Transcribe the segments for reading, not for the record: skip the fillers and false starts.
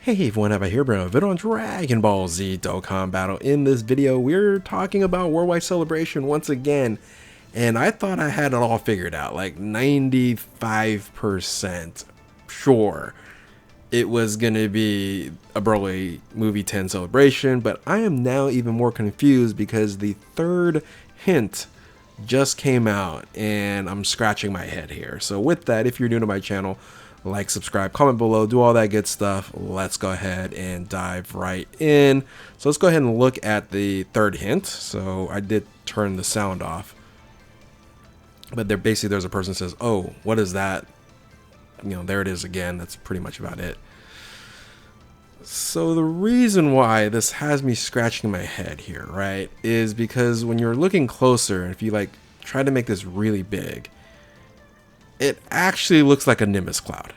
Hey everyone, have I here bring a video on Dragon Ball Z Dokkan Battle. In this video, we're talking about Worldwide Celebration once again, and I thought I had it all figured out, like 95% sure it was gonna be a Broly Movie 10 celebration, but I am now even more confused because the third hint just came out and I'm scratching my head here. So with that, if you're new to my channel, like, subscribe, comment below, do all that good stuff. Let's go ahead and dive right in. So let's go ahead and look at the third hint. So I did turn the sound off, but there's a person says, oh, what is that? You know, there it is again. That's pretty much about it. So the reason why this has me scratching my head here, right, is because when you're looking closer, if you like try to make this really big, it actually looks like a Nimbus cloud.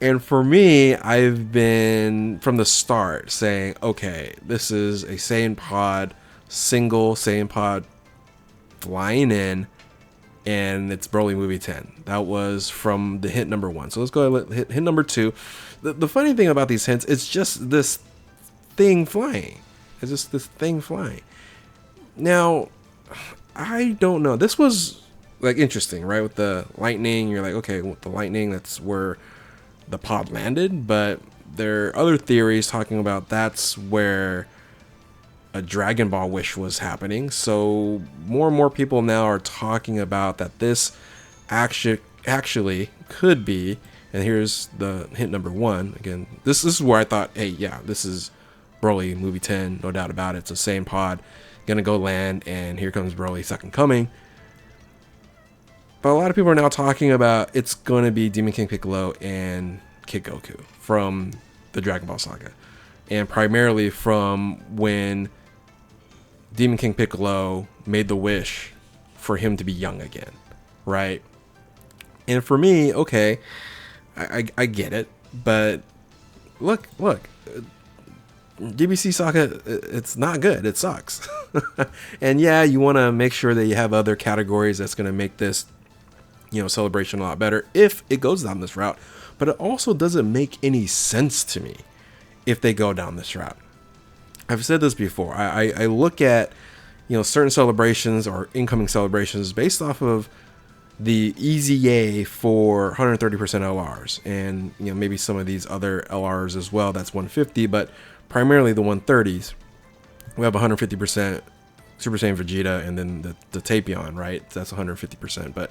And for me, I've been from the start saying, okay, this is a Saiyan pod, single Saiyan pod flying in, and it's Broly Movie 10. That was from the hint number 1. So let's go ahead and hit hint number 2. The funny thing about these hints, it's just this thing flying. It's just this thing flying. Now, I don't know. This was like interesting, right? With the lightning, you're like, okay, with the lightning, that's where the pod landed. But there are other theories talking about that's where a Dragon Ball wish was happening. So more and more people now are talking about that this actually could be. And here's the hint number 1. Again, this is where I thought, hey, yeah, this is Broly Movie 10, no doubt about it. It's the same pod. Gonna go land, and here comes Broly second coming. But a lot of people are now talking about it's gonna be Demon King Piccolo and Kid Goku from the Dragon Ball saga, and primarily from when Demon King Piccolo made the wish for him to be young again, right? And for me, okay, I get it, but look, DBZ saga, it's not good. It sucks. And yeah, you want to make sure that you have other categories that's going to make this, you know, celebration a lot better if it goes down this route. But it also doesn't make any sense to me if they go down this route. I've said this before. I look at, you know, certain celebrations or incoming celebrations based off of the EZA for 130% LRs, and you know, maybe some of these other LRs as well. That's 150, but primarily the 130s. We have 150% Super Saiyan Vegeta, and then the Tapion, right? That's 150%. But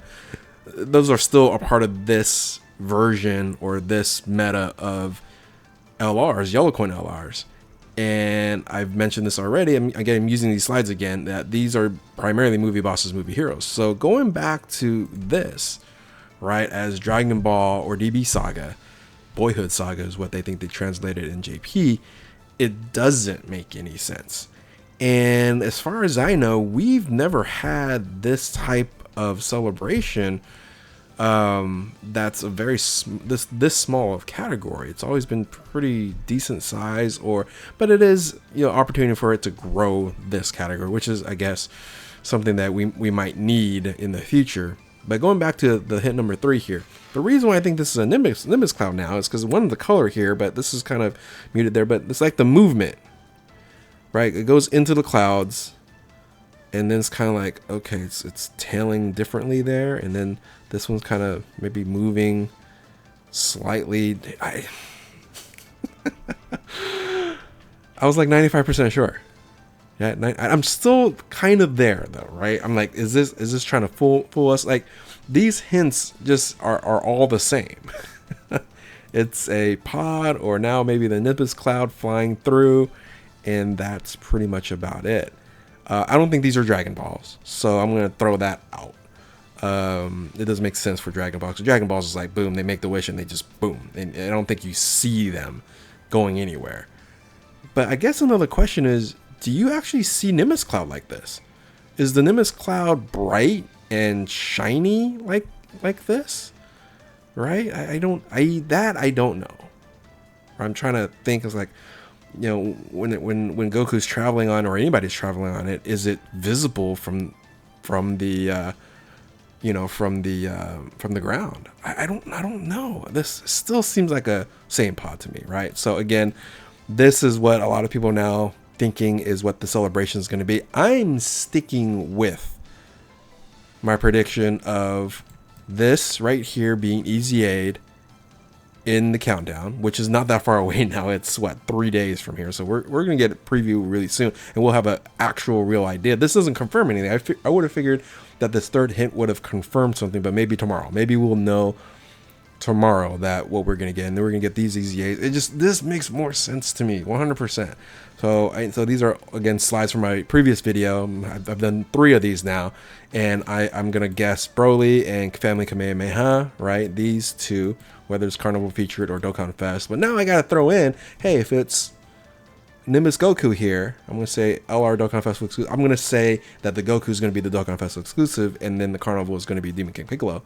those are still a part of this version or this meta of LRs, Yellow Coin LRs. And I've mentioned this already. I'm using these slides again, that these are primarily movie bosses, movie heroes. So going back to this, right, as Dragon Ball or DB Saga, Boyhood Saga is what they think they translated in JP, it doesn't make any sense. And as far as I know, we've never had this type of celebration that's a very this small of category. It's always been pretty decent size, but it is, you know, opportunity for it to grow this category, which is, I guess, something that we might need in the future. But going back to the hint number 3 here, the reason why I think this is a Nimbus cloud now is because one of the color here, but this is kind of muted there, but it's like the movement, right? It goes into the clouds, and then it's kind of like, okay, it's tailing differently there, and then this one's kind of maybe moving slightly. I was like 95% sure. Yeah, I'm still kind of there though, right? I'm like, is this trying to fool us? Like, these hints just are all the same. It's a pod, or now maybe the Nimbus cloud flying through, and that's pretty much about it. I don't think these are Dragon Balls, so I'm gonna throw that out. It doesn't make sense for Dragon Balls. Dragon Balls is like, boom, they make the wish and they just boom. And I don't think you see them going anywhere. But I guess another question is, do you actually see Nimbus cloud like this? Is the Nimbus cloud bright and shiny like this? Right? I don't know. I'm trying to think. It's like, you know, when Goku's traveling on, or anybody's traveling on it, is it visible from the you know, from the ground. I don't know. This still seems like a same pod to me, right? So again, this is what a lot of people now thinking is what the celebration is going to be. I'm sticking with my prediction of this right here being easy aid in the countdown, which is not that far away now. It's what, 3 days from here. So we're going to get a preview really soon, and we'll have an actual real idea. This doesn't confirm anything. I would have figured that this third hint would have confirmed something, but maybe tomorrow. Maybe we'll know tomorrow that what we're going to get, and then we're going to get these easy aids. This makes more sense to me, 100%. So these are, again, slides from my previous video. I've done 3 of these now, and I'm going to guess Broly and Family Kamehameha, right? These two, whether it's Carnival Featured or Dokkan Fest. But now I got to throw in, hey, if it's Nimbus Goku here, I'm going to say LR Dokkan Fest exclusive. I'm going to say that the Goku is going to be the Dokkan Fest exclusive, and then the Carnival is going to be Demon King Piccolo.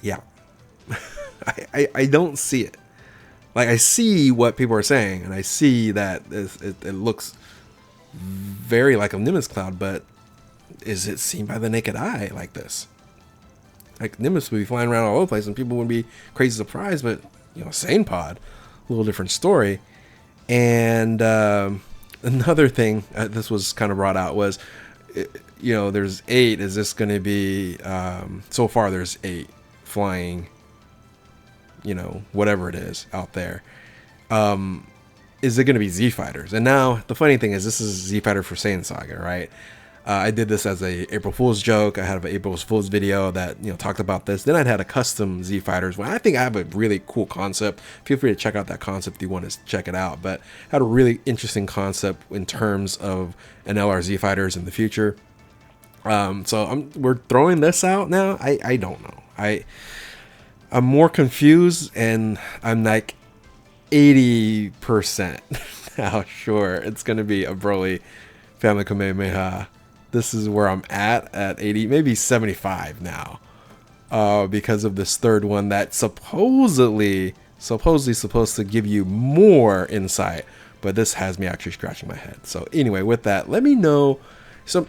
Yeah. I don't see it. Like, I see what people are saying, and I see that it looks very like a Nimbus Cloud, but is it seen by the naked eye like this? Like, Nimbus would be flying around all over the place, and people would be crazy surprised, but, you know, Sane Pod, a little different story. And another thing this was kind of brought out was, you know, there's 8. Is this going to be, so far there's 8 flying, you know, whatever it is out there. Is it going to be Z Fighters? And now the funny thing is, this is Z Fighter for Saiyan Saga, right? I did this as a April Fool's joke. I had an April Fool's video that, you know, talked about this. Then I had a custom Z Fighters. Well, I think I have a really cool concept. Feel free to check out that concept if you want to check it out. But I had a really interesting concept in terms of an LR Z Fighters in the future. So we're throwing this out now. I don't know. I'm more confused, and I'm like 80% now sure it's going to be a Broly Family Kamehameha. This is where I'm at 80, maybe 75 now, because of this third one that supposedly supposed to give you more insight, but this has me actually scratching my head. So anyway, with that, let me know. So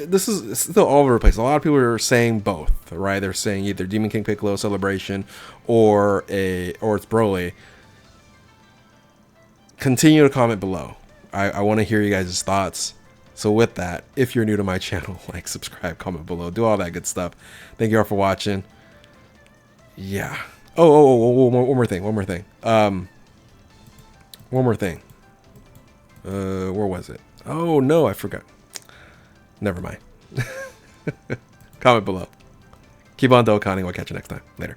this is still all over the place. A lot of people are saying both, right? They're saying either Demon King Piccolo celebration or it's Broly. Continue to comment below. I want to hear you guys' thoughts. So with that, if you're new to my channel, like, subscribe, comment below, do all that good stuff. Thank you all for watching. Yeah. Oh, one more thing. One more thing. Where was it? Oh no, I forgot. Never mind. Comment below. Keep on Dokkaning. We'll catch you next time. Later.